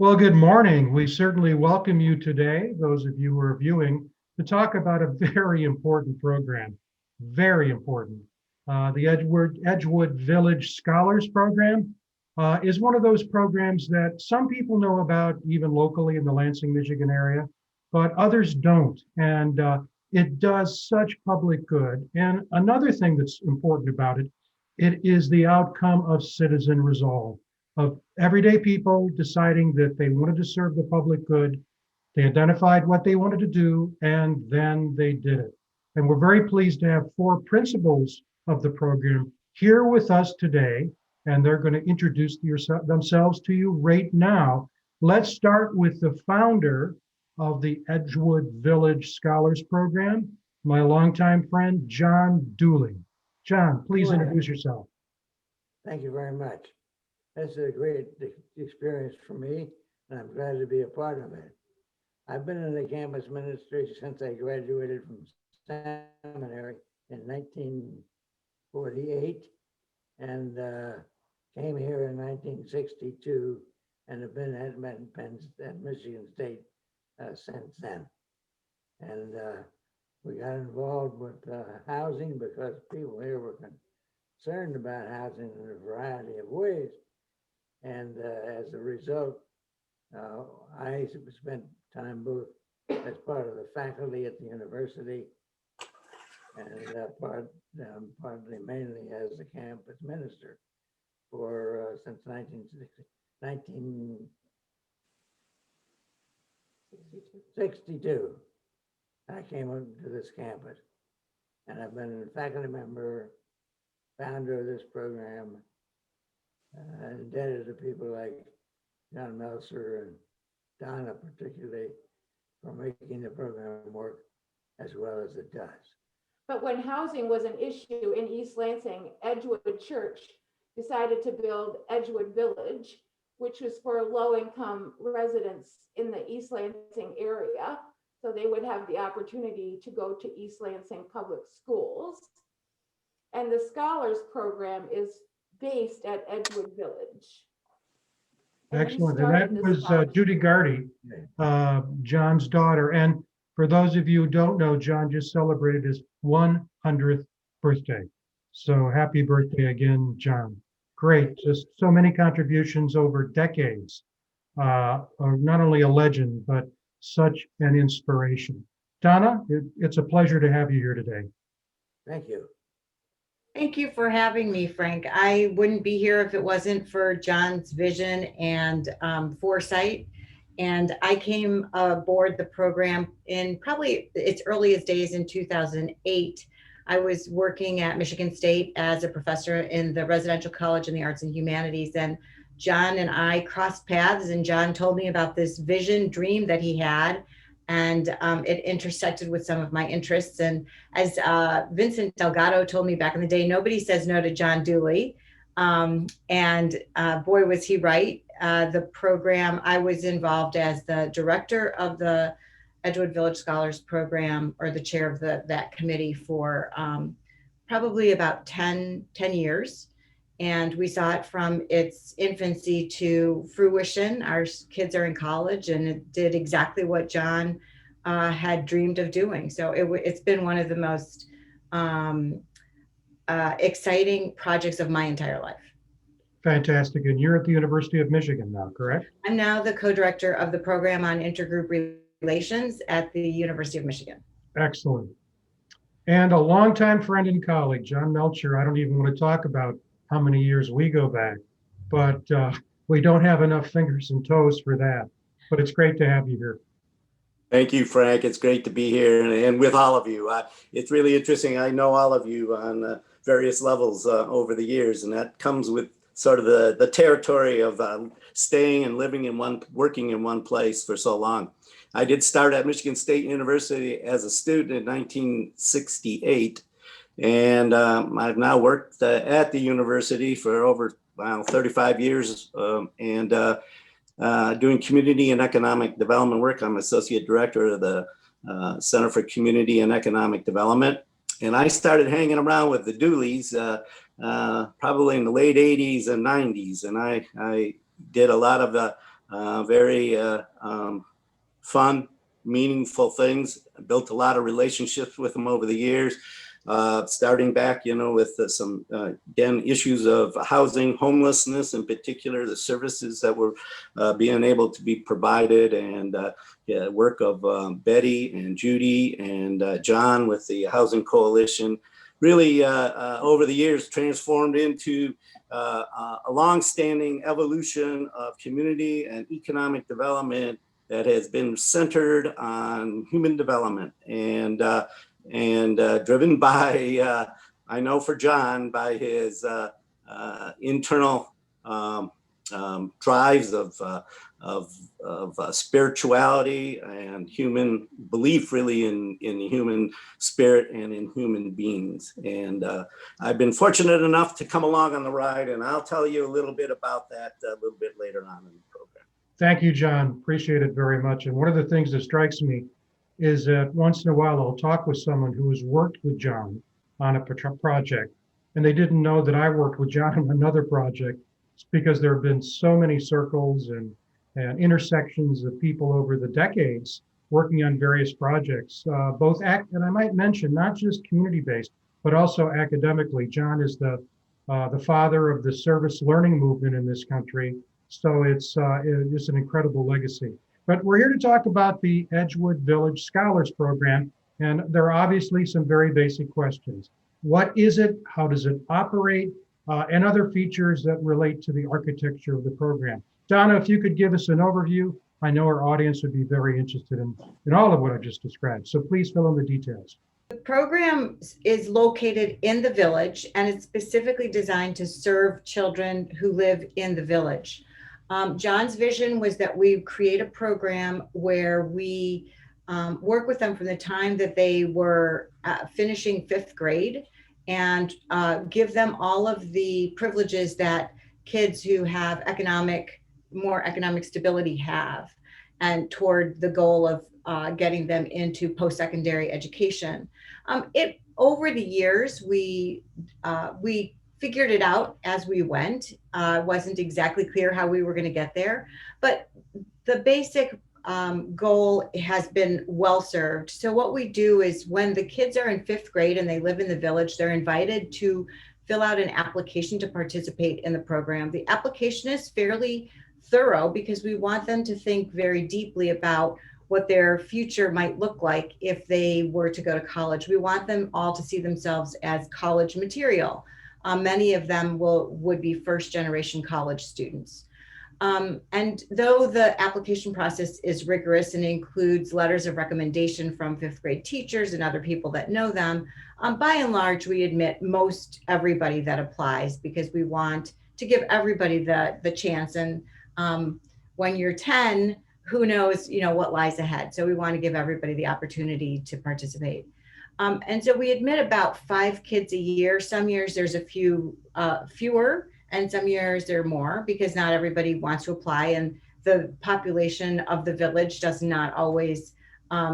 Well, good morning. We certainly welcome you today, those of you who are viewing, to talk about a very important program. Very important. The Edgewood Village Scholars Program is one of those programs that some people know about, even locally in the Lansing, Michigan area, but others don't. And it does such public good. And another thing that's important about it, it is the outcome of citizen resolve, of everyday people deciding that they wanted to serve the public good. They identified what they wanted to do, and then they did it. And we're very pleased to have four principals of the program here with us today, and they're going to introduce themselves to you right now. Let's start with the founder of the Edgewood Village Scholars Program, my longtime friend, John Duley. John, please introduce yourself. Thank you very much. This is a great experience for me, and I'm glad to be a part of it. I've been in the campus ministry since I graduated from seminary in 1948 and came here in 1962 and have been at Michigan State since then. And we got involved with housing because people here were concerned about housing in a variety of ways. And as a result, I spent time both as part of the faculty at the university and partly mainly as the campus minister for since 1962. I came to this campus, and I've been a faculty member, founder of this program, indebted to people like John Melcher and Donna particularly for making the program work as well as it does. But when housing was an issue in East Lansing, Edgewood Church decided to build Edgewood Village, which was for low-income residents in the East Lansing area, so they would have the opportunity to go to East Lansing public schools. And the Scholars Program is based at Edgewood Village. Excellent. And that was Judy Gardi, John's daughter. And for those of you who don't know, John just celebrated his 100th birthday. So happy birthday again, John. Great. Just so many contributions over decades. Not only a legend, but such an inspiration. Donna, it's a pleasure to have you here today. Thank you. Thank you for having me, Frank. I wouldn't be here if it wasn't for John's vision and foresight. And I came aboard the program in probably its earliest days in 2008. I was working at Michigan State as a professor in the residential college in the arts and humanities. And John and I crossed paths, and John told me about this vision dream that he had. And it intersected with some of my interests. And as Vincent Delgado told me back in the day, nobody says no to John Duley. And boy, was he right. The program, I was involved as the director of the Edgewood Village Scholars Program, or the chair of that committee for probably about 10 years. And we saw it from its infancy to fruition. Our kids are in college, and it did exactly what John had dreamed of doing. So it's been one of the most exciting projects of my entire life. Fantastic. And you're at the University of Michigan now, correct? I'm now the co-director of the program on intergroup relations at the University of Michigan. Excellent. And a longtime friend and colleague, John Melcher. I don't even want to talk about how many years we go back, but we don't have enough fingers and toes for that. But it's great to have you here. Thank you, Frank. It's great to be here and with all of you. It's really interesting. I know all of you on various levels over the years, and that comes with sort of the territory of staying and working in one place for so long. I did start at Michigan State University as a student in 1968. And I've now worked at the university for over 35 years and doing community and economic development work. I'm associate director of the Center for Community and Economic Development. And I started hanging around with the Duleys probably in the late 80s and 90s. And I did a lot of very fun, meaningful things. I built a lot of relationships with them over the years, starting back, with some, again, issues of housing, homelessness in particular, the services that were being able to be provided, and work of Betty and Judy and John with the Housing Coalition. Really, over the years, transformed into a longstanding evolution of community and economic development that has been centered on human development and driven by, I know for John, by his internal drives of spirituality and human belief, really in the human spirit and in human beings. And I've been fortunate enough to come along on the ride, and I'll tell you a little bit about that a little bit later on in the program. Thank you, John. Appreciate it very much. And one of the things that strikes me is that once in a while I'll talk with someone who has worked with John on a project, and they didn't know that I worked with John on another project. It's because there have been so many circles and intersections of people over the decades working on various projects, and I might mention, not just community-based, but also academically. John is the father of the service learning movement in this country. So it's an incredible legacy. But we're here to talk about the Edgewood Village Scholars Program, and there are obviously some very basic questions. What is it? How does it operate? And other features that relate to the architecture of the program. Donna, if you could give us an overview, I know our audience would be very interested in all of what I just described. So please fill in the details. The program is located in the village, and it's specifically designed to serve children who live in the village. John's vision was that we create a program where we work with them from the time that they were finishing 5th grade, and give them all of the privileges that kids who have more economic stability have, and toward the goal of getting them into post-secondary education. Over the years, we figured it out as we went. It wasn't exactly clear how we were going to get there, but the basic goal has been well served. So what we do is, when the kids are in 5th grade and they live in the village, they're invited to fill out an application to participate in the program. The application is fairly thorough because we want them to think very deeply about what their future might look like if they were to go to college. We want them all to see themselves as college material. Many of them would be 1st-generation college students. And though the application process is rigorous and includes letters of recommendation from 5th grade teachers and other people that know them, by and large, we admit most everybody that applies, because we want to give everybody the chance. And when you're 10, who knows, what lies ahead. So we want to give everybody the opportunity to participate. And so we admit about 5 kids a year. Some years there's a few fewer, and some years there are more, because not everybody wants to apply, and the population of the village does not always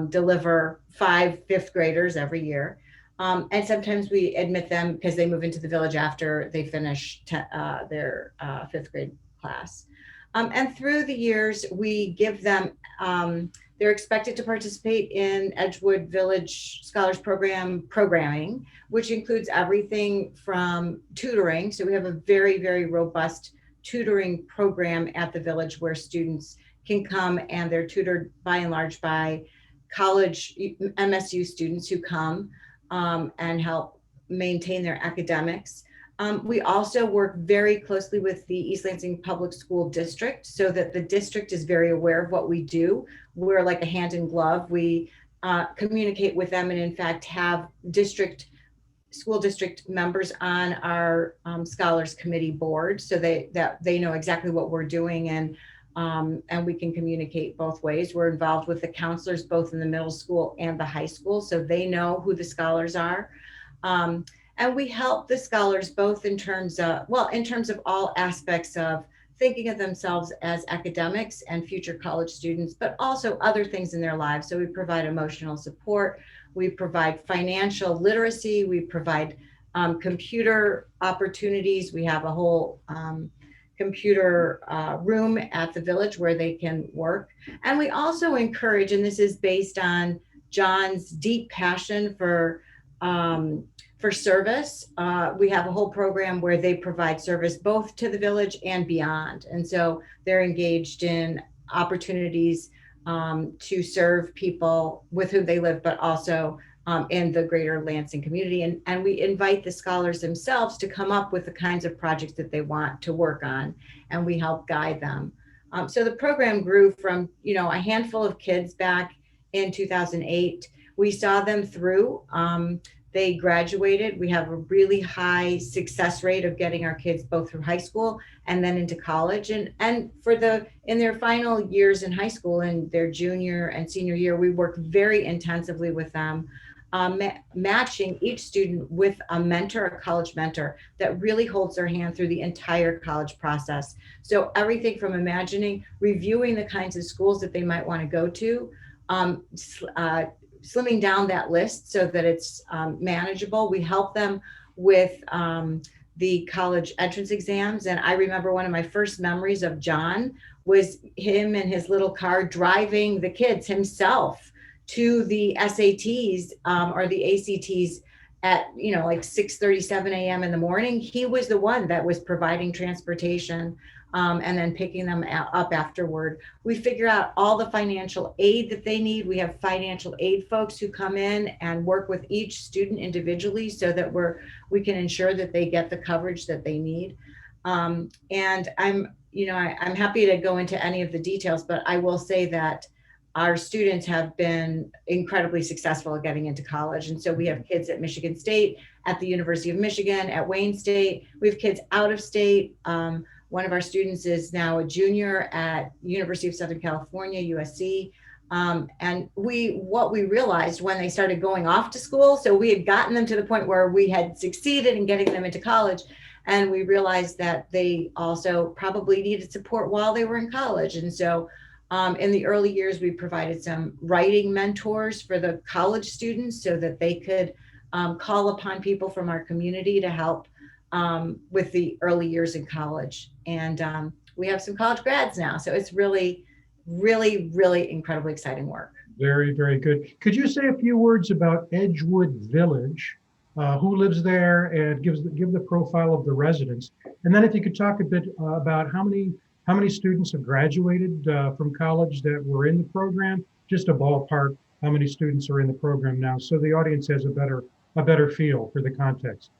deliver 5 5th graders every year. And sometimes we admit them because they move into the village after they finish their 5th grade class. And through the years, we give them, they're expected to participate in Edgewood Village Scholars Program programming, which includes everything from tutoring. So we have a very, very robust tutoring program at the village where students can come, and they're tutored by and large by college MSU students who come and help maintain their academics. We also work very closely with the East Lansing Public School District, so that the district is very aware of what we do. We're like a hand in glove. We communicate with them, and in fact have school district members on our scholars committee board, so that they know exactly what we're doing, and we can communicate both ways. We're involved with the counselors both in the middle school and the high school, so they know who the scholars are. And we help the scholars both in terms of all aspects of thinking of themselves as academics and future college students, but also other things in their lives. So we provide emotional support, we provide financial literacy, we provide computer opportunities. We have a whole computer room at the village where they can work. And we also encourage, and this is based on John's deep passion for service. We have a whole program where they provide service both to the village and beyond. And so they're engaged in opportunities to serve people with whom they live, but also in the greater Lansing community. And we invite the scholars themselves to come up with the kinds of projects that they want to work on, and we help guide them. So the program grew from, a handful of kids back in 2008. We saw them through. They graduated. We have a really high success rate of getting our kids both through high school and then into college. And in their final years in high school, in their junior and senior year, we work very intensively with them, matching each student with a mentor, a college mentor that really holds their hand through the entire college process. So everything from reviewing the kinds of schools that they might want to go to, slimming down that list so that it's manageable. We help them with the college entrance exams. And I remember one of my first memories of John was him in his little car driving the kids himself to the SATs or the ACTs at, like 6:37 a.m. in the morning. He was the one that was providing transportation and then picking them up afterward. We figure out all the financial aid that they need. We have financial aid folks who come in and work with each student individually so that we can ensure that they get the coverage that they need. And I'm happy to go into any of the details, but I will say that our students have been incredibly successful at getting into college. And so we have kids at Michigan State, at the University of Michigan, at Wayne State. We have kids out of state. One of our students is now a junior at University of Southern California, USC. And what we realized when they started going off to school, so we had gotten them to the point where we had succeeded in getting them into college, and we realized that they also probably needed support while they were in college. And so in the early years, we provided some writing mentors for the college students so that they could call upon people from our community to help with the early years in college. And we have some college grads now. So it's really, really, really incredibly exciting work. Very, very good. Could you say a few words about Edgewood Village? Who lives there, and give the profile of the residents? And then if you could talk a bit about how many students have graduated from college that were in the program, just a ballpark, how many students are in the program now, so the audience has a better feel for the context.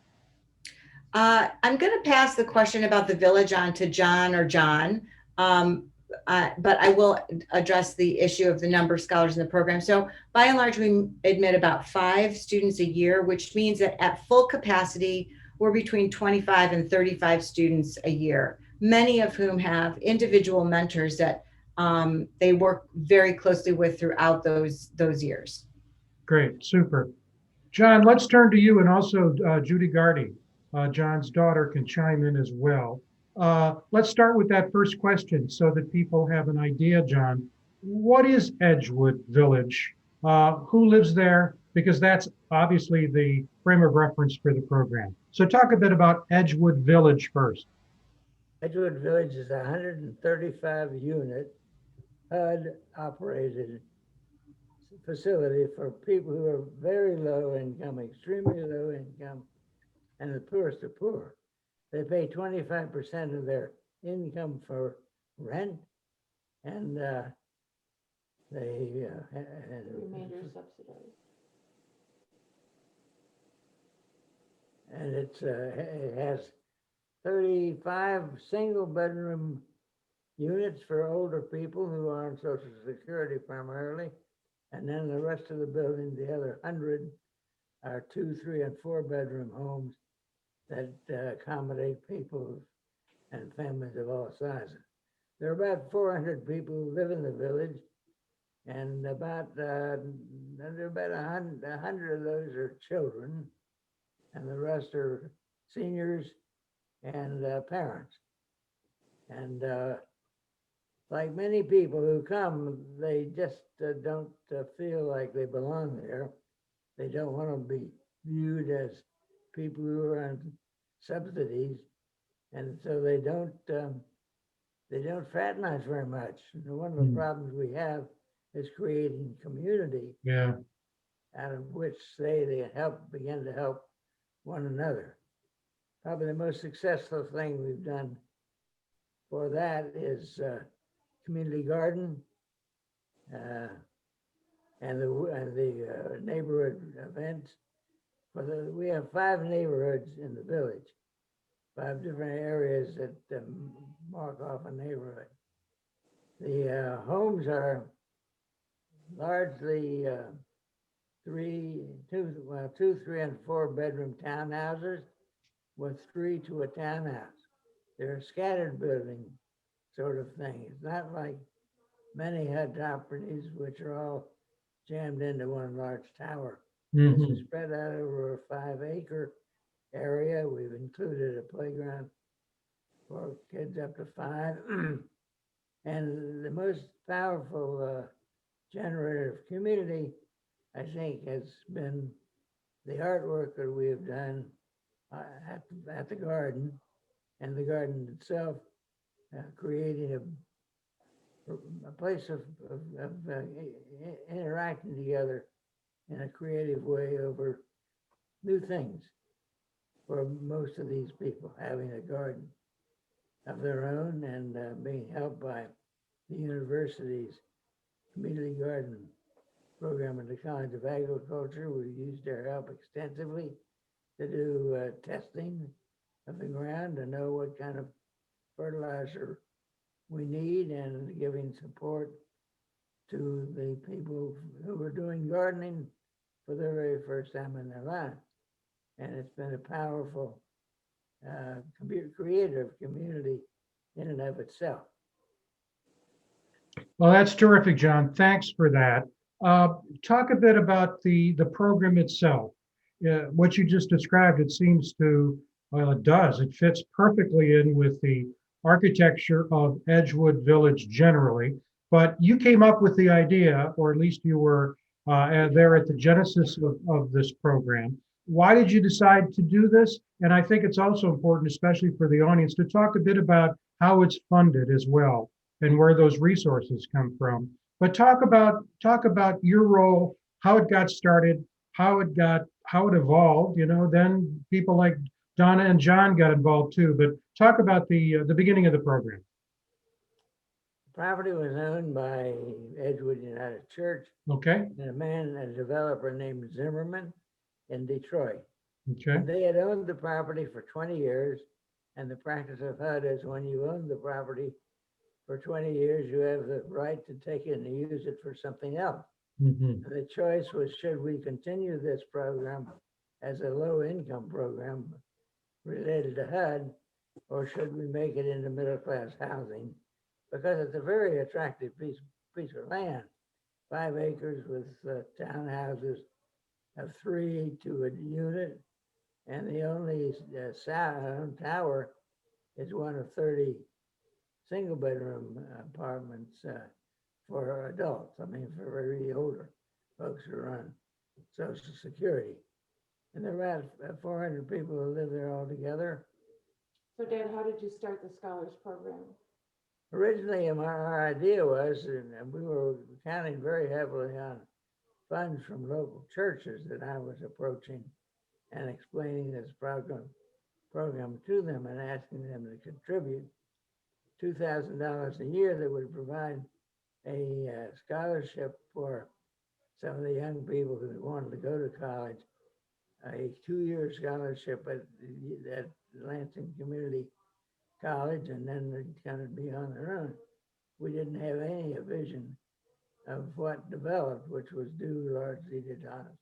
I'm going to pass the question about the village on to John or John, but I will address the issue of the number of scholars in the program. So by and large, we admit about 5 students a year, which means that at full capacity, we're between 25 and 35 students a year, many of whom have individual mentors that they work very closely with throughout those years. Great, super. John, let's turn to you, and also Judy Gardi. John's daughter can chime in as well. Let's start with that first question so that people have an idea, John. What is Edgewood Village? Who lives there? Because that's obviously the frame of reference for the program. So talk a bit about Edgewood Village first. Edgewood Village is a 135 unit HUD operated facility for people who are very low income, extremely low income, and the poorest of poor. They pay 25% of their income for rent, and The remainder is subsidized. and it has 35 single bedroom units for older people who are on Social Security primarily. And then the rest of the building, the other 100, are 2, 3, and 4 bedroom homes that accommodate people and families of all sizes. There are about 400 people who live in the village, and about 100 of those are children, and the rest are seniors and parents. And like many people who come, they just don't feel like they belong there. They don't want to be viewed as people who are on subsidies, And so they don't fraternize very much. And one of the Mm. problems we have is creating community Yeah. out of which they begin to help one another. Probably the most successful thing we've done for that is community garden and the neighborhood events. We have 5 neighborhoods in the village, 5 different areas that mark off a neighborhood. The homes are largely 2, 3, and 4 bedroom townhouses with 3 to a townhouse. They're a scattered building sort of thing. It's not like many HUD properties, which are all jammed into one large tower. This Mhm. is spread out over a 5-acre area. We've included a playground for kids up to 5. And the most powerful generator of community, I think, has been the artwork that we have done at the garden, and the garden itself, creating a place of interacting together in a creative way over new things for most of these people, having a garden of their own and being helped by the university's community garden program at the College of Agriculture. We used their help extensively to do testing of the ground to know what kind of fertilizer we need, and giving support to the people who are doing gardening for the very first time in their life. And it's been a powerful creative community in and of itself. Well, that's terrific, John. Thanks for that. Talk a bit about the program itself. What you just described, it seems to, well, it does. It fits perfectly in with the architecture of Edgewood Village generally. But you came up with the idea, or at least you were there at the genesis of this program. Why did you decide to do this? And I think it's also important, especially for the audience, to talk a bit about how it's funded as well and where those resources come from. But talk about your role, how it got started, how it evolved. Then people like Donna and John got involved too. But talk about the beginning of the program. The property was owned by Edgewood United Church Okay. and a developer named Zimmerman in Detroit. Okay. And they had owned the property for 20 years. And the practice of HUD is when you own the property for 20 years, you have the right to take it and use it for something else. Mm-hmm. The choice was, should we continue this program as a low-income program related to HUD, or should we make it into middle-class housing? Because it's a very attractive piece of land, 5 acres with townhouses of 3 to a unit, and the only tower is one of 30 single-bedroom apartments for adults. I mean, for very older folks who are on Social Security. And there are about 400 people who live there altogether. So Dad, how did you start the Scholars Program? Originally, our idea was, and we were counting very heavily on funds from local churches that I was approaching and explaining this program to them and asking them to contribute $2,000 a year that would provide a scholarship for some of the young people who wanted to go to college, a 2-year scholarship at Lansing Community College, and then they'd kind of be on their own. We didn't have any vision of what developed, which was due largely to Donna's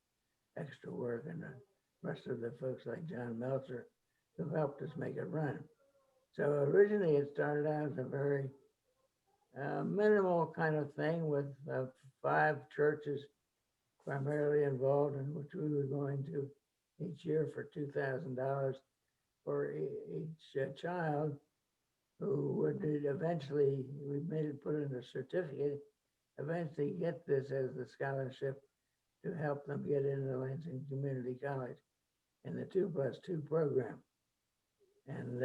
extra work and the rest of the folks like John Melcher who helped us make it run. So originally it started out as a very minimal kind of thing with 5 churches primarily involved, in which we were going to each year for $2,000 for each child, who would eventually, we made it put in a certificate, eventually get this as the scholarship to help them get into Lansing Community College in the 2+2 program. And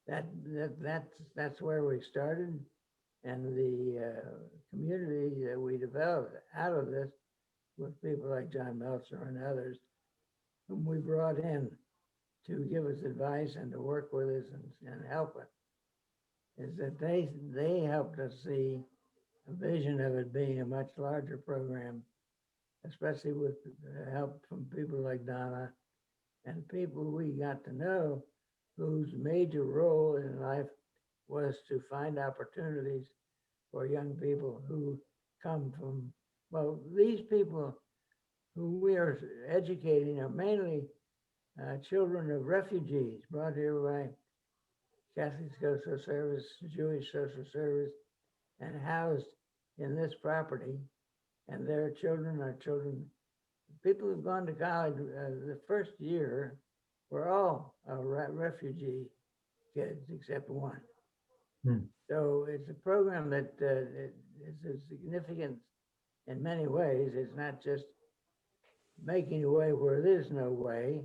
that's where we started. And the community that we developed out of this with people like John Melcher and others, whom we brought in to give us advice and to work with us and help us, is that they helped us see a vision of it being a much larger program, especially with help from people like Donna and people we got to know whose major role in life was to find opportunities for young people who come from, well, these people who we are educating are mainly children of refugees brought here by Catholic Social Service, Jewish Social Service, and housed in this property. And their children are children, people who've gone to college the first year were all refugee kids except one. So it's a program that is significant in many ways. It's not just making a way where there's no way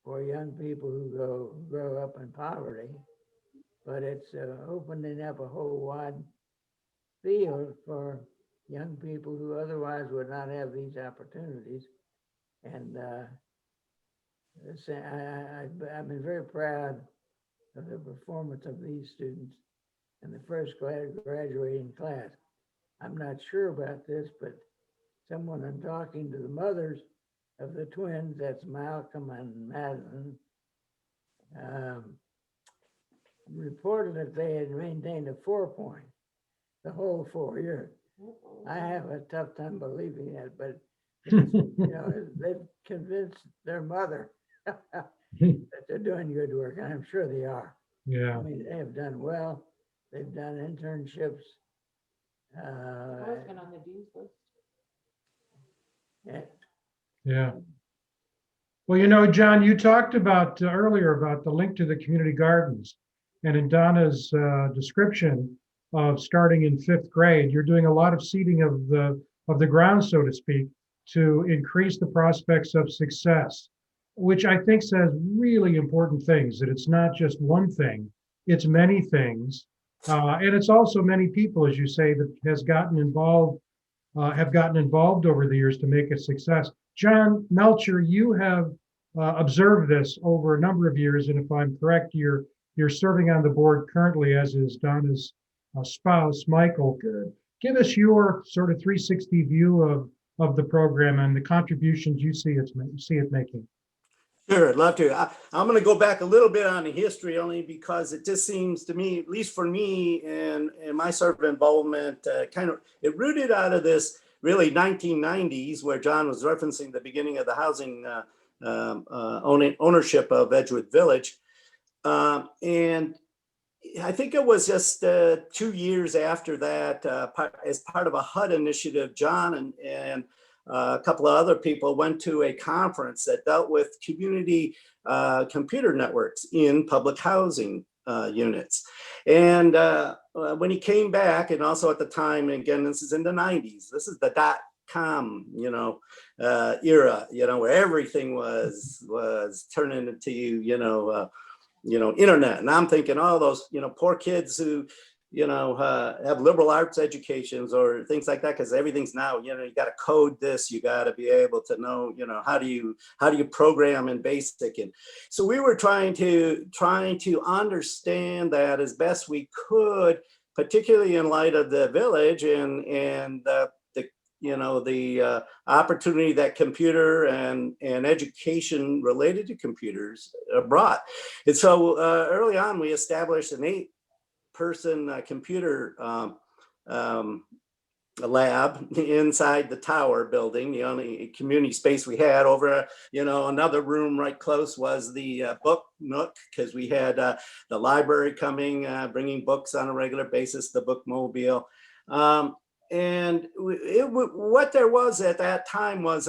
for young people who grow up in poverty, but it's opening up a whole wide field for young people who otherwise would not have these opportunities. And I've been very proud of the performance of these students in the first graduating class. I'm not sure about this, but someone I'm talking to the mothers of the twins, that's Malcolm and Madeline, reported that they had maintained a 4 point the whole 4 years. I have a tough time believing that, but they've convinced their mother that they're doing good work, and I'm sure they are. Yeah. I mean, they have done well. They've done internships. I've been on the dean's list. Yeah. Well, John, you talked about earlier about the link to the community gardens, and in Donna's description of starting in 5th grade, you're doing a lot of seeding of the ground, so to speak, to increase the prospects of success, which I think says really important things, that it's not just one thing, it's many things. And it's also many people, as you say, that have gotten involved over the years to make it success. John Melcher, you have observed this over a number of years, and if I'm correct, you're serving on the board currently, as is Donna's spouse, Michael. Give us your sort of 360 view of the program and the contributions you see it making. Sure, I'd love to. I'm going to go back a little bit on the history, only because it just seems to me, at least for me and my sort of involvement, it rooted out of this really 1990s, where John was referencing the beginning of the housing ownership of Edgewood Village. And I think it was just 2 years after that, as part of a HUD initiative, John and a couple of other people went to a conference that dealt with community computer networks in public housing units. And when he came back, and also at the time, and again, this is in the 90s, this is the .com, era, where everything was turning into, internet. And I'm thinking, all those, poor kids who, have liberal arts educations or things like that, because everything's now, you got to code this, you got to be able to know, how do you program in BASIC. And so we were trying to understand that as best we could, particularly in light of the village and the opportunity that computer and education related to computers brought. And so early on, we established an 8-person computer lab inside the tower building. The only community space we had. Over, another room right close was the book nook, because we had the library coming, bringing books on a regular basis, the bookmobile. And what there was at that time was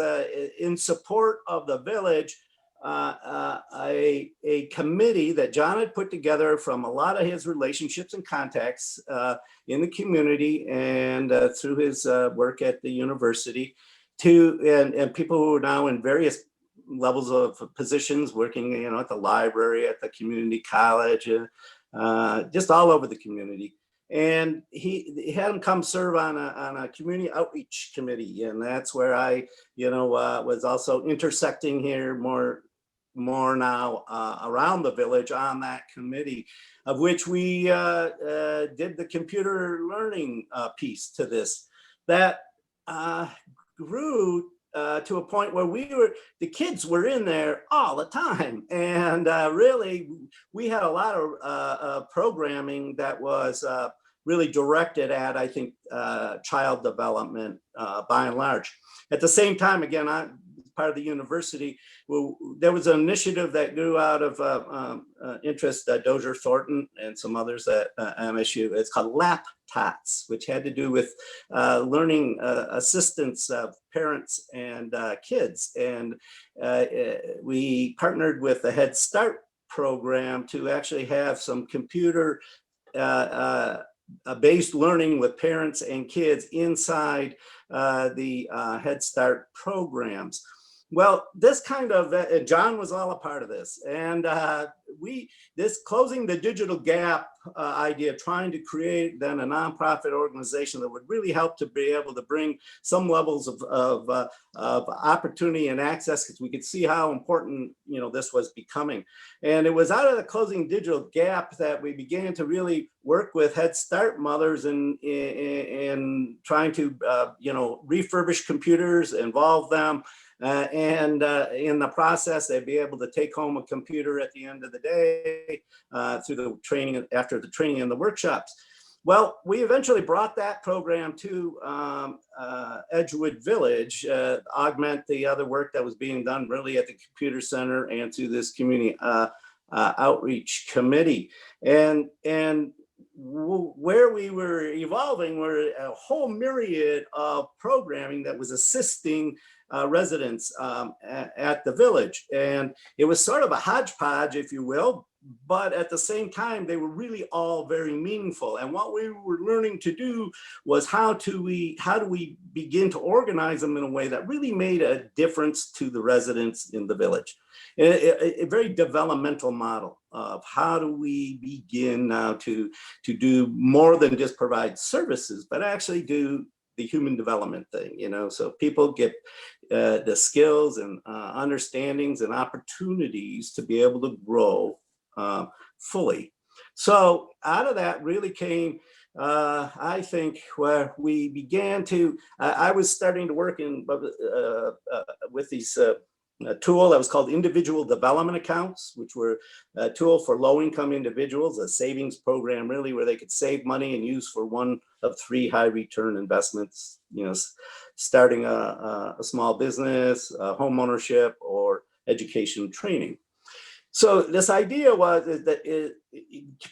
in support of the village, a committee that John had put together from a lot of his relationships and contacts in the community and through his work at the university, and people who are now in various levels of positions, working at the library, at the community college, just all over the community. And he had him come serve on a community outreach committee, and that's where I, was also intersecting here more now around the village on that committee, of which we did the computer learning piece to this that grew to a point where the kids were in there all the time, and really we had a lot of programming that was really directed at, I think, child development by and large. At the same time, again, I'm part of the university. There was an initiative that grew out of interest, Dozier Thornton and some others at MSU. It's called Lap Tots, which had to do with learning assistance of parents and kids. And we partnered with the Head Start program to actually have some computer based learning with parents and kids inside the Head Start programs. Well, this kind of, John was all a part of this. And this closing the digital gap idea, trying to create then a nonprofit organization that would really help to be able to bring some levels of opportunity and access, because we could see how important, this was becoming. And it was out of the closing digital gap that we began to really work with Head Start mothers in trying to, refurbish computers, involve them. And in the process, they'd be able to take home a computer at the end of the day through the training, after the training and the workshops. Well, we eventually brought that program to Edgewood Village, augment the other work that was being done really at the computer center and to this community outreach committee. And where we were evolving were a whole myriad of programming that was assisting residents at the village. And it was sort of a hodgepodge, if you will, but at the same time, they were really all very meaningful. And what we were learning to do was how do we begin to organize them in a way that really made a difference to the residents in the village. A very developmental model of how do we begin now to do more than just provide services, but actually do the human development thing, so people get the skills and understandings and opportunities to be able to grow fully. So out of that really came, I think, where we began to, I was starting to work with these a tool that was called individual development accounts, which were a tool for low-income individuals, a savings program really where they could save money and use for one of 3 high return investments, starting a small business, home ownership, or education training. So this idea was that it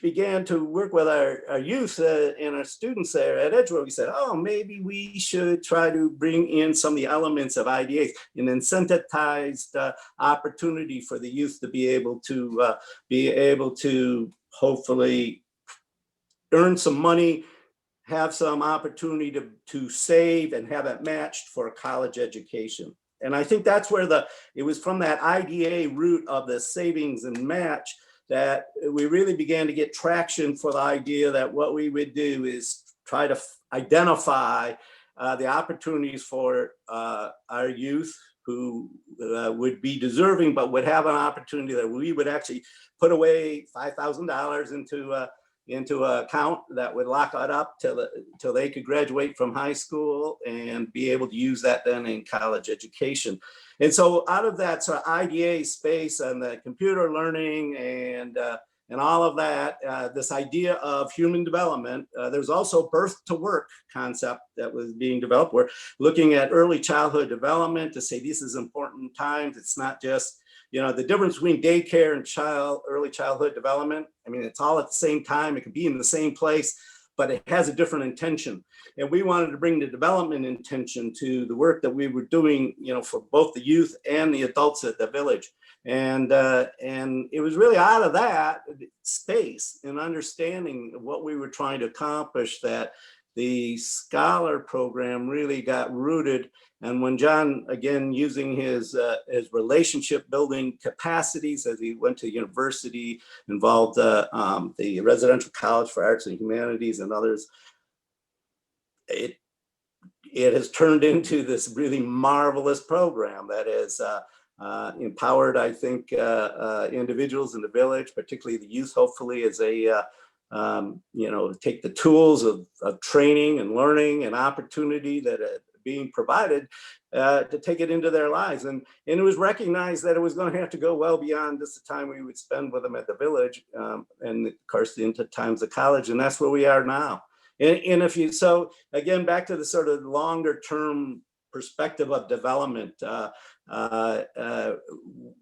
began to work with our youth and our students there at Edgewood. We said, oh, maybe we should try to bring in some of the elements of IDA, an incentivized opportunity for the youth to be able to hopefully earn some money, have some opportunity to save and have it matched for a college education. And I think that's where it was from that IDA root of the savings and match that we really began to get traction for the idea that what we would do is try to identify the opportunities for our youth who would be deserving, but would have an opportunity that we would actually put away $5,000 into an account that would lock it up till they could graduate from high school and be able to use that then in college education. And so out of that sort of IDA space and the computer learning and all of that, this idea of human development, there's also birth to work concept that was being developed. We're looking at early childhood development to say this is important times. It's not just, the difference between daycare and early childhood development. I mean, it's all at the same time. It could be in the same place, but it has a different intention. And we wanted to bring the development intention to the work that we were doing, for both the youth and the adults at the village. And it was really out of that space and understanding what we were trying to accomplish that the scholar program really got rooted. And when John, again, using his relationship building capacities as he went to university, involved the Residential College for Arts and Humanities and others, it has turned into this really marvelous program that has empowered, I think, individuals in the village, particularly the youth, hopefully, as they take the tools of training and learning and opportunity that are being provided to take it into their lives. And it was recognized that it was going to have to go well beyond just the time we would spend with them at the village, and of course into times of college, and that's where we are now. And so again, back to the sort of longer term perspective of development,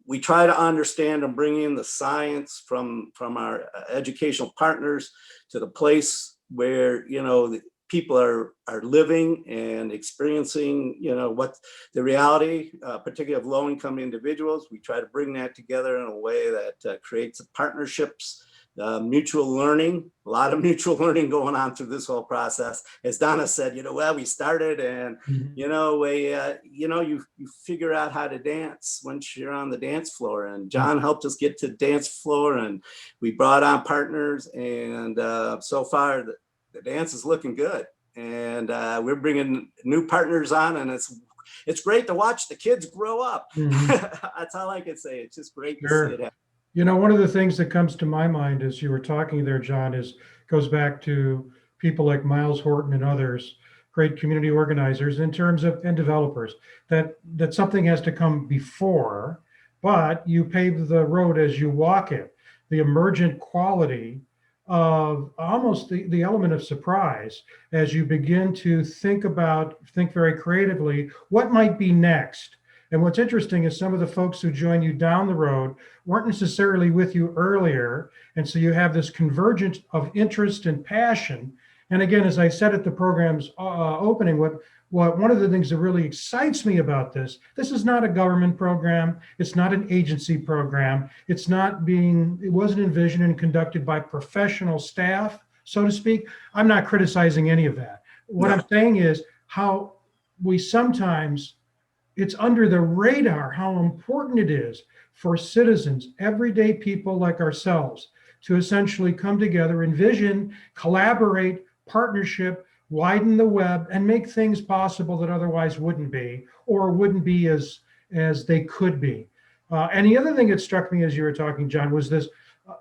we try to understand and bring in the science from our educational partners to the place where, the people are living and experiencing, what the reality, particularly of low-income individuals. We try to bring that together in a way that creates partnerships, mutual learning, a lot of mutual learning going on through this whole process. As Donna said, we started and, you figure out how to dance once you're on the dance floor. And John helped us get to the dance floor, and we brought on partners, and so far the dance is looking good. And we're bringing new partners on, and it's great to watch the kids grow up. That's all I can say. It's just great to see it happen. One of the things that comes to my mind as you were talking there, John, goes back to people like Miles Horton and others, great community organizers and developers, that something has to come before, but you pave the road as you walk it. The emergent quality of almost the element of surprise as you begin to think very creatively, what might be next? And what's interesting is some of the folks who join you down the road weren't necessarily with you earlier. And so you have this convergence of interest and passion. And again, as I said at the program's opening, what one of the things that really excites me about this is not a government program. It's not an agency program. It wasn't envisioned and conducted by professional staff, so to speak. I'm not criticizing any of that. What I'm saying is how we sometimes, it's under the radar how important it is for citizens, everyday people like ourselves, to essentially come together, envision, collaborate, partnership, widen the web, and make things possible that otherwise wouldn't be, or wouldn't be as they could be. And the other thing that struck me as you were talking, John, was this,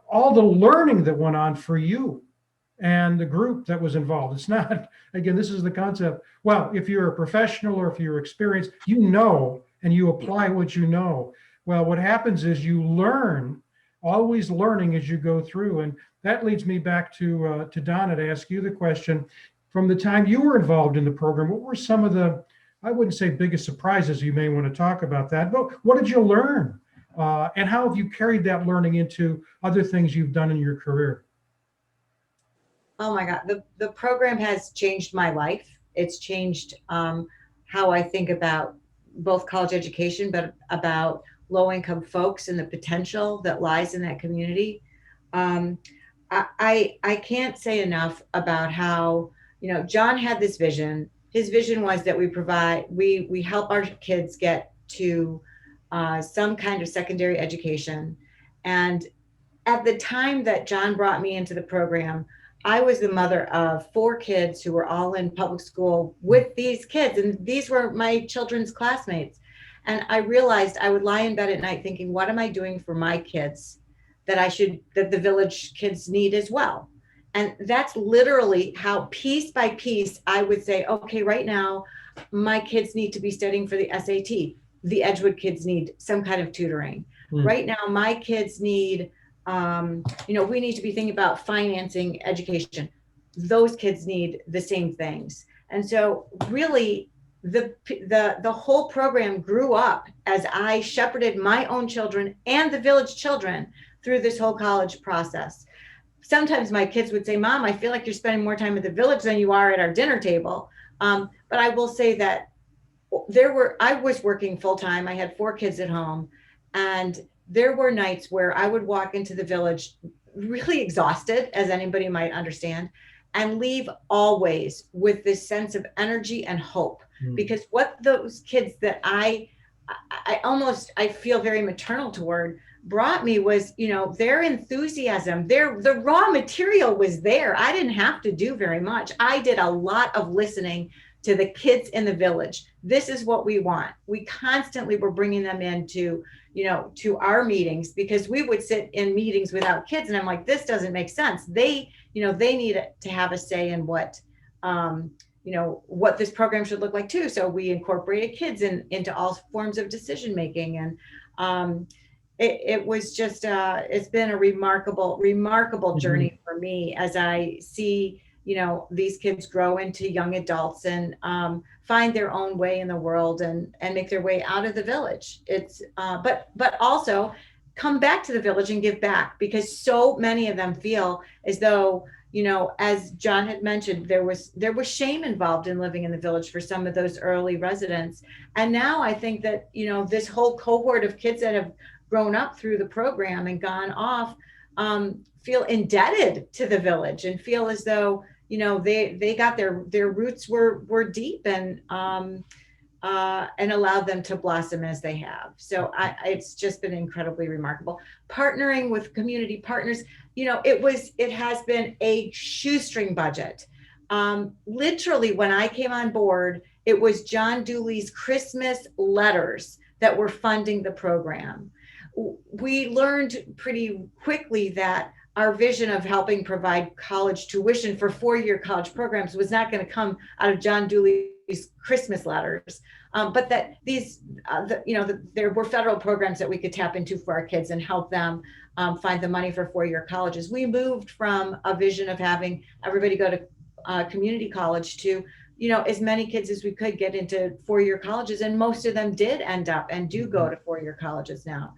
all the learning that went on for you and the group that was involved. It's not, again, this is the concept. Well, if you're a professional or if you're experienced, and you apply what you know. Well, what happens is you learn, always learning as you go through. And that leads me back to Donna to ask you the question. From the time you were involved in the program, what were some of the, I wouldn't say biggest surprises, you may want to talk about that, but what did you learn? And how have you carried that learning into other things you've done in your career? Oh my God, the program has changed my life. It's changed how I think about both college education, but about low-income folks and the potential that lies in that community. I can't say enough about how, John had this vision. His vision was that we help our kids get to some kind of secondary education. And at the time that John brought me into the program, I was the mother of 4 kids who were all in public school with these kids, and these were my children's classmates. And I realized I would lie in bed at night thinking, what am I doing for my kids that the village kids need as well? And that's literally how piece by piece I would say, okay, right now, my kids need to be studying for the SAT. The Edgewood kids need some kind of tutoring. Right now, my kids need, we need to be thinking about financing education. Those kids need the same things. And so really the whole program grew up as I shepherded my own children and the village children through this whole college process. Sometimes my kids would say, Mom, I feel like you're spending more time at the village than you are at our dinner table. But I will say that I was working full time. I had 4 kids at home, and there were nights where I would walk into the village really exhausted, as anybody might understand. and leave always with this sense of energy and hope. Mm. Because what those kids that I feel very maternal toward brought me was, their enthusiasm, the raw material was there. I didn't have to do very much. I did a lot of listening to the kids in the village. This is what we want. We constantly were bringing them into, to our meetings, because we would sit in meetings without kids. And I'm like, this doesn't make sense. They need to have a say in what this program should look like too. So we incorporated kids into all forms of decision making. And it was just, it's been a remarkable journey for me as I see, these kids grow into young adults and find their own way in the world and make their way out of the village. It's, but also come back to the village and give back, because so many of them feel as though, as John had mentioned, there was shame involved in living in the village for some of those early residents. And now I think that, this whole cohort of kids that have grown up through the program and gone off feel indebted to the village and feel as though, they got their roots were deep and allowed them to blossom as they have. So it's just been incredibly remarkable. Partnering with community partners, it has been a shoestring budget. Literally, when I came on board, it was John Duley's Christmas letters that were funding the program. We learned pretty quickly that our vision of helping provide college tuition for 4-year college programs was not going to come out of John Duley's Christmas letters, but that these, there were federal programs that we could tap into for our kids and help them find the money for 4-year colleges. We moved from a vision of having everybody go to community college to, as many kids as we could get into 4-year colleges, and most of them did end up and do go to 4-year colleges now.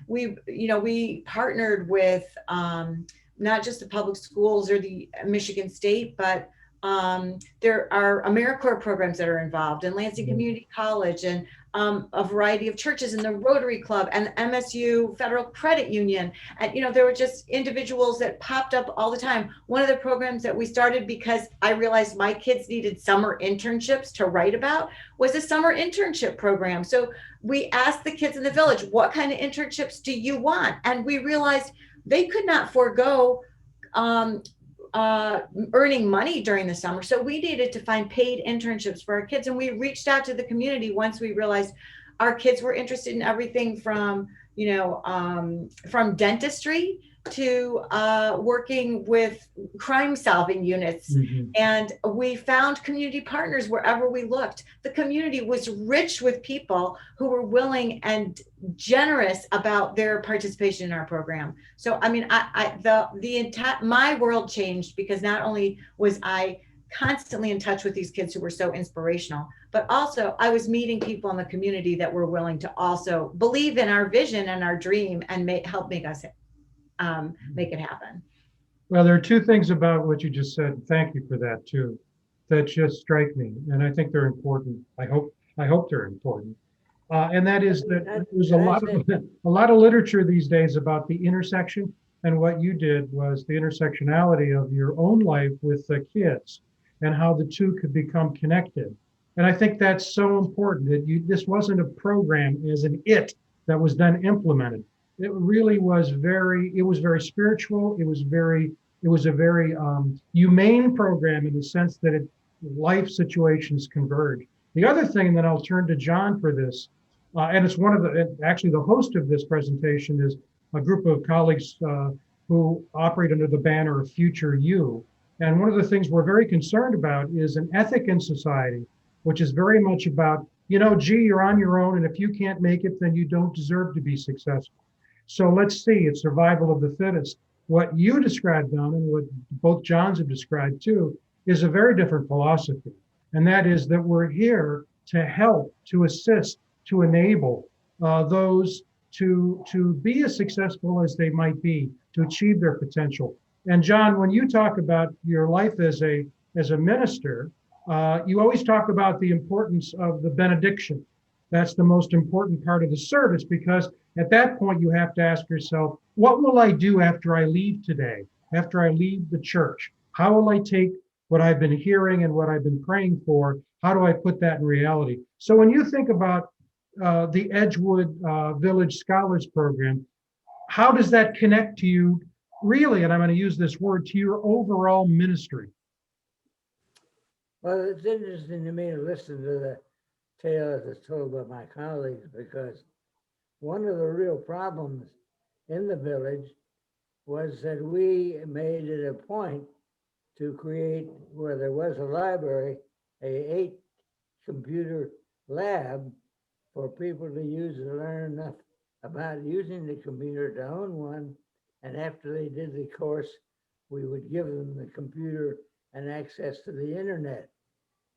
We partnered with not just the public schools or the Michigan State, but there are AmeriCorps programs that are involved, in Lansing Community College, and a variety of churches in the Rotary Club and MSU Federal Credit Union. And, there were just individuals that popped up all the time. One of the programs that we started because I realized my kids needed summer internships to write about was a summer internship program. So we asked the kids in the village, what kind of internships do you want? And we realized they could not forego earning money during the summer. So we needed to find paid internships for our kids. And we reached out to the community once we realized our kids were interested in everything from, from dentistry to working with crime solving units. And we found community partners wherever we looked. The community was rich with people who were willing and generous about their participation in our program. So, I mean, the entire, my world changed because not only was I constantly in touch with these kids who were so inspirational, but also I was meeting people in the community that were willing to also believe in our vision and our dream and help make us make it happen. Well, there are two things about what you just said. Thank you for that too. That just strike me, and I think they're important. I hope they're important. And that is that there's a lot of literature these days about the intersection, and what you did was the intersectionality of your own life with the kids and how the two could become connected. And I think that's so important that this wasn't a program as an it that was then implemented. It really was very spiritual. It was a very humane program in the sense that life situations converge. The other thing, and then I'll turn to John for this, and it's actually the host of this presentation is a group of colleagues who operate under the banner of Future You. And one of the things we're very concerned about is an ethic in society, which is very much about, you're on your own, and if you can't make it, then you don't deserve to be successful. So let's see, it's survival of the fittest. What you described, Donna, and what both Johns have described too, is a very different philosophy. And that is that we're here to help, to assist, to enable those to be as successful as they might be, to achieve their potential. And John, when you talk about your life as a minister, you always talk about the importance of the benediction. That's the most important part of the service, because at that point you have to ask yourself, what will I do after I leave today, after I leave the church? How will I take what I've been hearing and what I've been praying for? How do I put that in reality? So when you think about the Edgewood Village Scholars Program, how does that connect to you really, and I'm going to use this word, to your overall ministry? Well, it's interesting to me to listen to the tale that's told by my colleagues, because one of the real problems in the village was that we made it a point to create, where there was a library, a 8-computer lab for people to use and learn enough about using the computer to own one. And after they did the course, we would give them the computer and access to the internet.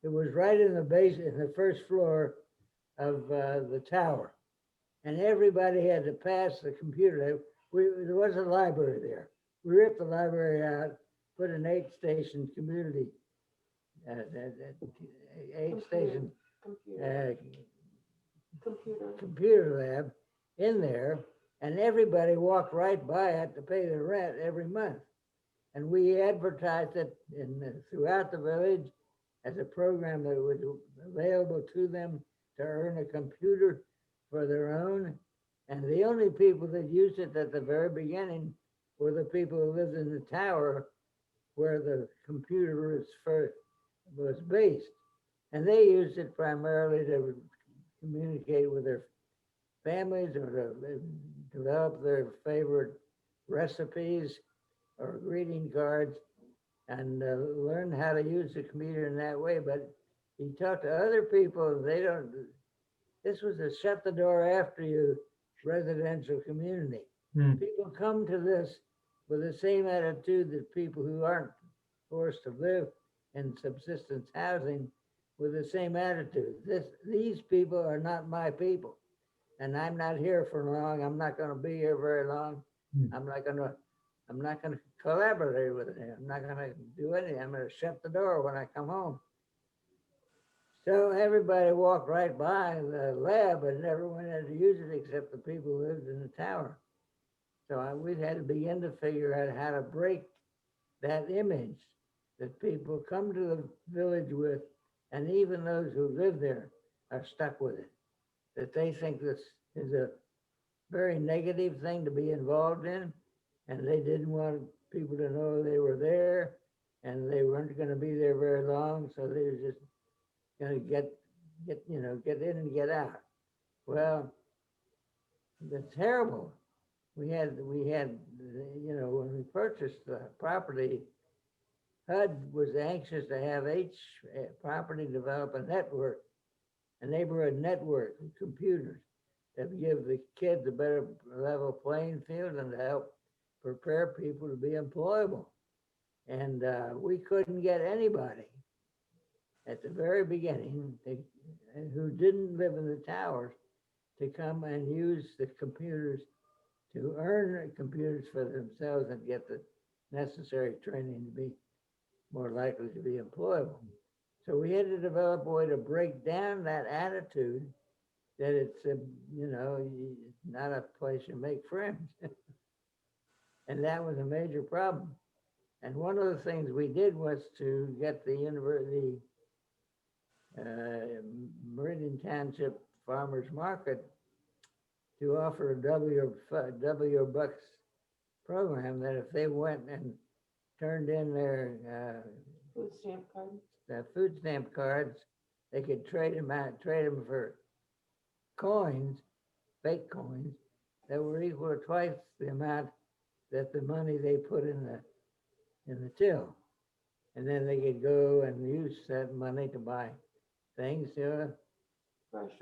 It was right in the base, in the first floor of the tower. And everybody had to pass the computer. There was a library there. We ripped the library out, put an 8-station community, 8-station computer lab in there, and everybody walked right by it to pay their rent every month. And we advertised it throughout the village as a program that was available to them to earn a computer for their own. And the only people that used it at the very beginning were the people who lived in the tower where the computer was based. And they used it primarily to communicate with their families or to develop their favorite recipes or greeting cards, and learn how to use the computer in that way. But he talked to other people, this was a shut the door after you residential community. People come to this with the same attitude that people who aren't forced to live in subsistence housing with the same attitude. These people are not my people, and I'm not here for long. I'm not going to be here very long. I'm not going to collaborate with them. I'm not going to do anything. I'm going to shut the door when I come home. So everybody walked right by the lab, and everyone had to use it except the people who lived in the tower. So we had to begin to figure out how to break that image that people come to the village with, and even those who live there are stuck with it, that they think this is a very negative thing to be involved in, and they didn't want people to know they were there, and they weren't going to be there very long, so they were just going to get in and get out. Well, that's terrible. We had, when we purchased the property, HUD was anxious to have each property develop a neighborhood network of computers that give the kids a better level playing field and to help prepare people to be employable. And we couldn't get anybody at the very beginning who didn't live in the towers to come and use the computers to earn computers for themselves and get the necessary training to be more likely to be employable. So we had to develop a way to break down that attitude that it's not a place you make friends. And that was a major problem. And one of the things we did was to get the university, Meridian Township Farmers Market to offer a W Bucks program, that if they went and turned in their food stamp cards, they could trade them for coins, fake coins, that were equal to twice the amount that the money they put in the till. And then they could go and use that money to buy things. They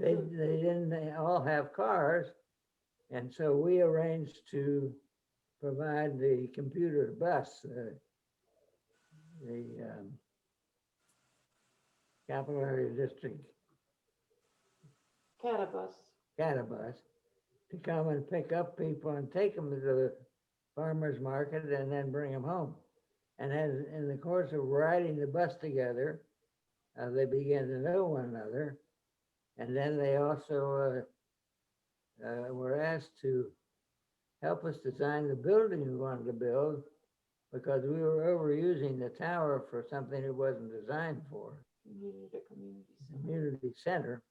didn't all have cars. And so we arranged to provide the computer bus, the Capital Area District Catabus, to come and pick up people and take them to the farmer's market and then bring them home. And as in the course of riding the bus together, they began to know one another. And then they also were asked to help us design the building we wanted to build because we were overusing the tower for something it wasn't designed for, We needed a community center. community center.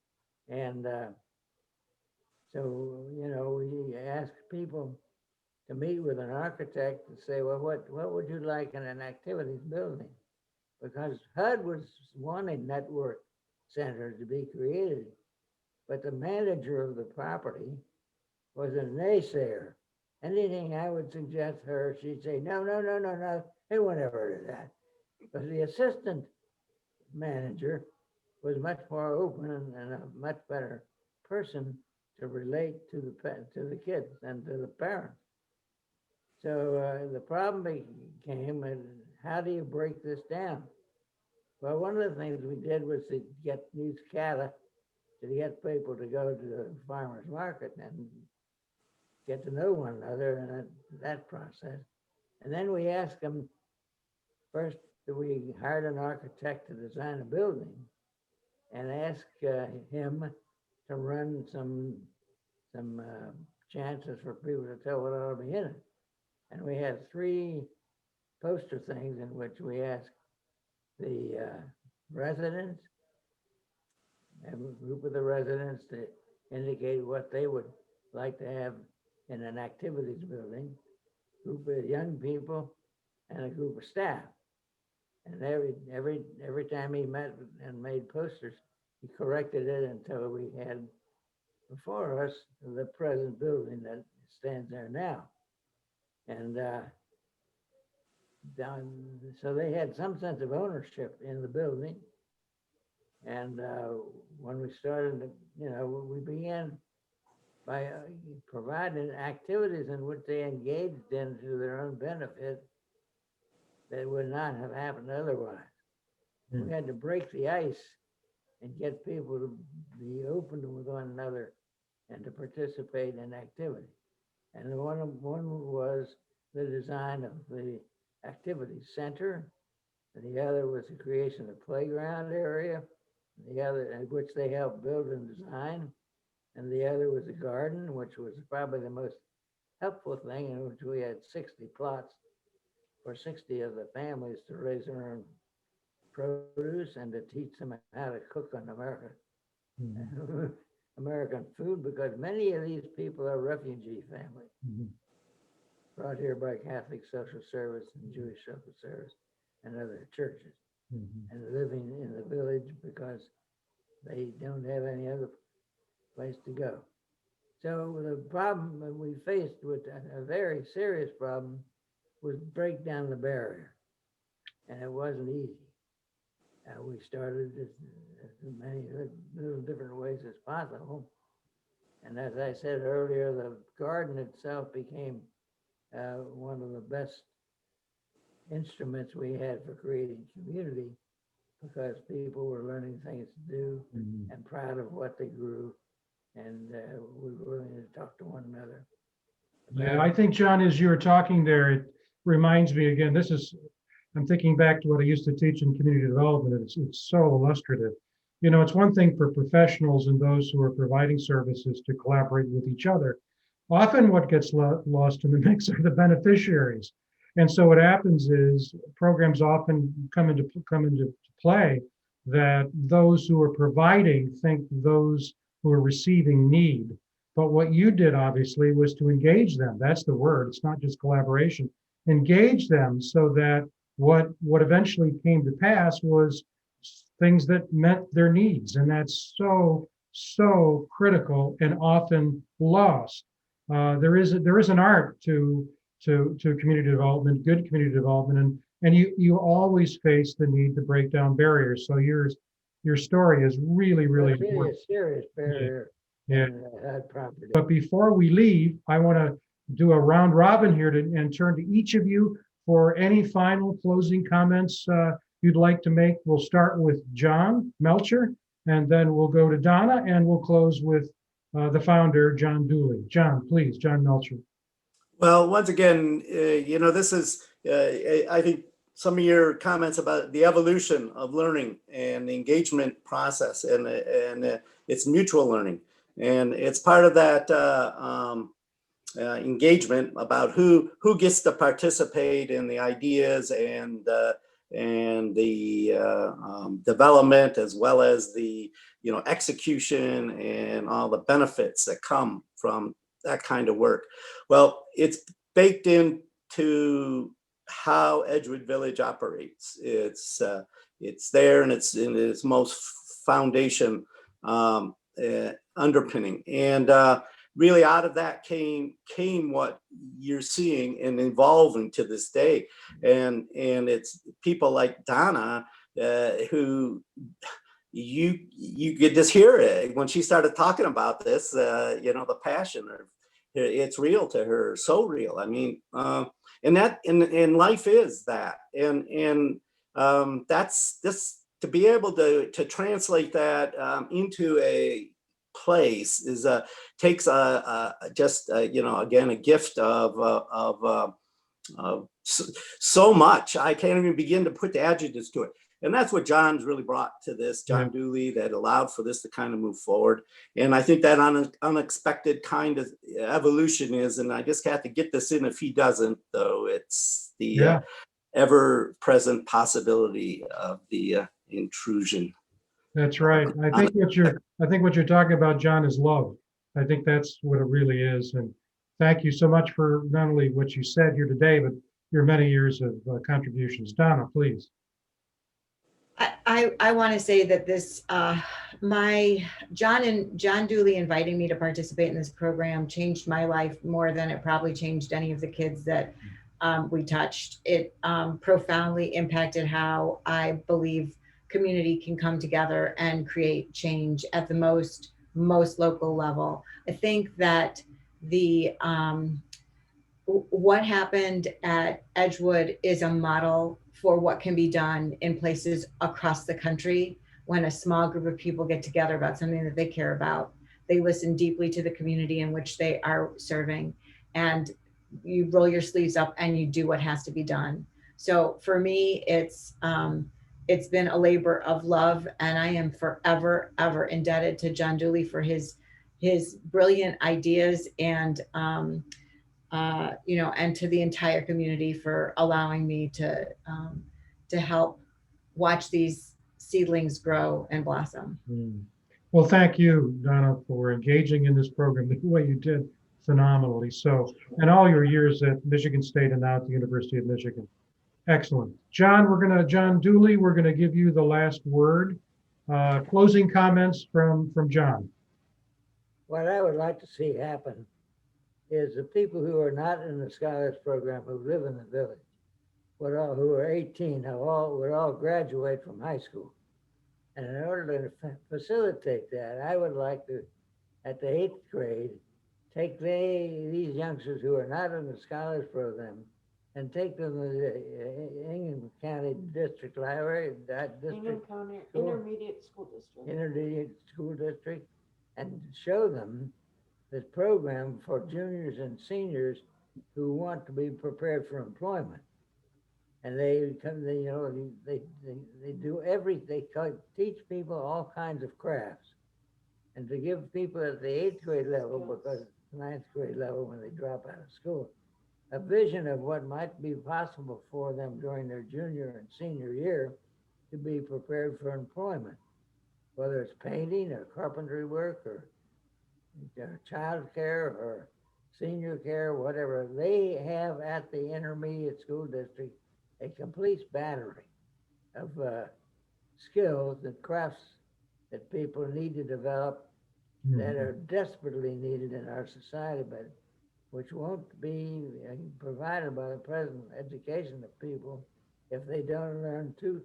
And so, you know, we asked people to meet with an architect and say, well, what would you like in an activities building? Because HUD was wanting network centers to be created, but the manager of the property was a naysayer. Anything I would suggest her, she'd say, no, they won't ever do that. But the assistant manager was much more open and a much better person to relate to the kids and to the parents. So the problem became, how do you break this down? Well, one of the things we did was to use CATA to get people to go to the farmer's market and get to know one another and that process. And then we asked them, first, we hired an architect to design a building and asked him to run some chances for people to tell what ought to be in it. And we had 3 poster things in which we asked the residents, a group of the residents, to indicate what they would like to have in an activities building, group of young people, and a group of staff. And every time he met and made posters, he corrected it until we had before us the present building that stands there now. And so they had some sense of ownership in the building. And when we started, you know, we began by providing activities in which they engaged in to their own benefit that would not have happened otherwise. We had to break the ice and get people to be open with one another and to participate in activity. And one was the design of the activity center, and the other was the creation of the playground area, the other, which they helped build and design, and the other was a garden, which was probably the most helpful thing, in which we had 60 plots for 60 of the families to raise their own produce and to teach them how to cook on American food, because many of these people are refugee families brought here by Catholic Social Service and Jewish Social Service and other churches, and living in the village because they don't have any other place to go. So the problem that we faced with a very serious problem was break down the barrier, and it wasn't easy. We started as many little different ways as possible, and as I said earlier, the garden itself became one of the best instruments we had for creating community, because people were learning things to do and proud of what they grew, and we were willing to talk to one another. Yeah, I think, John, as you were talking there, it reminds me again, I'm thinking back to what I used to teach in community development. It's so illustrative. You know, it's one thing for professionals and those who are providing services to collaborate with each other. Often what gets lost in the mix are the beneficiaries. And so what happens is programs often come into play that those who are providing think those who are receiving need. But what you did, obviously, was to engage them. That's the word. It's not just collaboration. Engage them so that what eventually came to pass was things that met their needs. And that's so critical and often lost. There is an art to community development, good community development, and you always face the need to break down barriers. So your story is really important. A serious barrier. Yeah. Property. But before we leave, I want to do a round robin here and turn to each of you for any final closing comments you'd like to make. We'll start with John Melcher, and then we'll go to Donna, and we'll close with the founder, John Duley. John, please, John Melcher. Well, once again, you know, this is, I think, some of your comments about the evolution of learning and the engagement process, and it's mutual learning. And it's part of that engagement about who gets to participate in the ideas and the development, as well as the execution and all the benefits that come from that kind of work. Well, it's baked into how Edgewood Village operates. It's there, and it's in its most foundation underpinning, and really out of that came what you're seeing and evolving to this day. And it's people like Donna who you could just hear it when she started talking about this, the passion, it's real to her, so real. I mean, and life is that. And that's this, to be able to translate that into a place is takes again a gift of so much. I can't even begin to put the adjectives to it. And that's what John's really brought to this, John Duley, that allowed for this to kind of move forward. And I think that unexpected kind of evolution is, and I just have to get this in if he doesn't, though, it's the ever-present possibility of the intrusion. That's right. I think what you're talking about, John, is love. I think that's what it really is. And thank you so much for not only what you said here today, but your many years of contributions. Donna, please. I want to say that this, John Duley inviting me to participate in this program changed my life more than it probably changed any of the kids that we touched. It profoundly impacted how I believe community can come together and create change at the most local level. I think that what happened at Edgewood is a model for what can be done in places across the country when a small group of people get together about something that they care about. They listen deeply to the community in which they are serving, and you roll your sleeves up and you do what has to be done. So for me, it's been a labor of love, and I am forever, ever indebted to John Duley for his brilliant ideas and and to the entire community for allowing me to help watch these seedlings grow and blossom. Well, thank you, Donna, for engaging in this program the way you did phenomenally. So, and all your years at Michigan State and now at the University of Michigan. Excellent. John Duley, we're going to give you the last word. Closing comments from John. What I would like to see happen is the people who are not in the Scholars Program, who live in the village, who are 18, would all graduate from high school. And in order to facilitate that, I would like to, at the 8th grade, take these youngsters who are not in the Scholars Program and take them to the Ingham County District Library, Ingham County Intermediate School District, and show them this program for juniors and seniors who want to be prepared for employment. And they teach people all kinds of crafts, and to give people at the 8th grade level, because it's 9th grade level when they drop out of school, a vision of what might be possible for them during their junior and senior year to be prepared for employment, whether it's painting or carpentry work or child care or senior care, whatever. They have at the intermediate school district a complete battery of skills and crafts that people need to develop that are desperately needed in our society, but which won't be provided by the present education of people if they don't learn two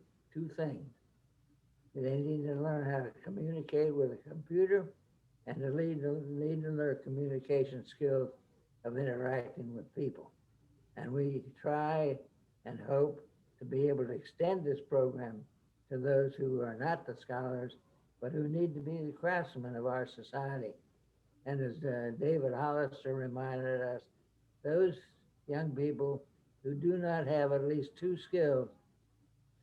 things. They need to learn how to communicate with a computer and to lead in their communication skills of interacting with people. And we try and hope to be able to extend this program to those who are not the scholars, but who need to be the craftsmen of our society. And as David Hollister reminded us, those young people who do not have at least two skills,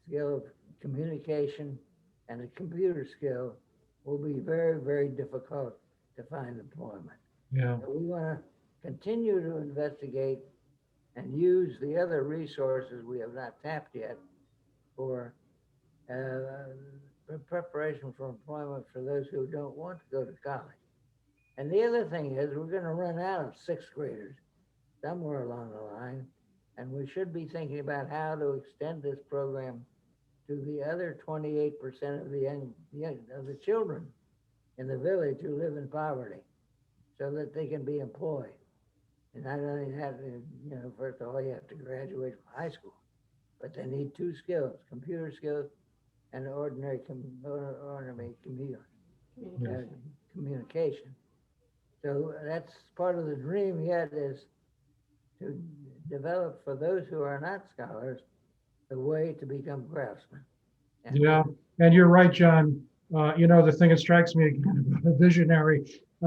skill of communication and a computer skill, will be very, very difficult to find employment. Yeah. So we want to continue to investigate and use the other resources we have not tapped yet for preparation for employment for those who don't want to go to college. And the other thing is we're going to run out of sixth graders somewhere along the line, and we should be thinking about how to extend this program to the other 28% of the children in the village who live in poverty, so that they can be employed. And not only that, first of all, you have to graduate from high school, but they need two skills: computer skills and ordinary communication. So that's part of the dream yet, is to develop for those who are not scholars the way to become craftsmen. Yeah, and you're right, John. The thing that strikes me again, a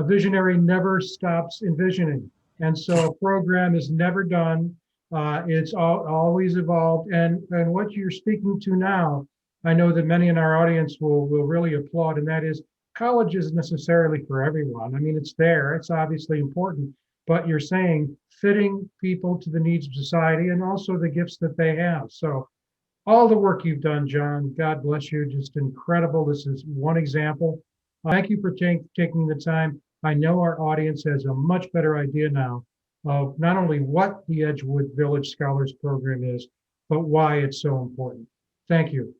visionary never stops envisioning. And so a program is never done. It's always evolved. And what you're speaking to now, I know that many in our audience will really applaud, and that is college isn't necessarily for everyone. I mean, it's there, it's obviously important, but you're saying fitting people to the needs of society and also the gifts that they have. So all the work you've done, John, God bless you, just incredible. This is one example. Thank you for taking the time. I know our audience has a much better idea now of not only what the Edgewood Village Scholars Program is, but why it's so important. Thank you.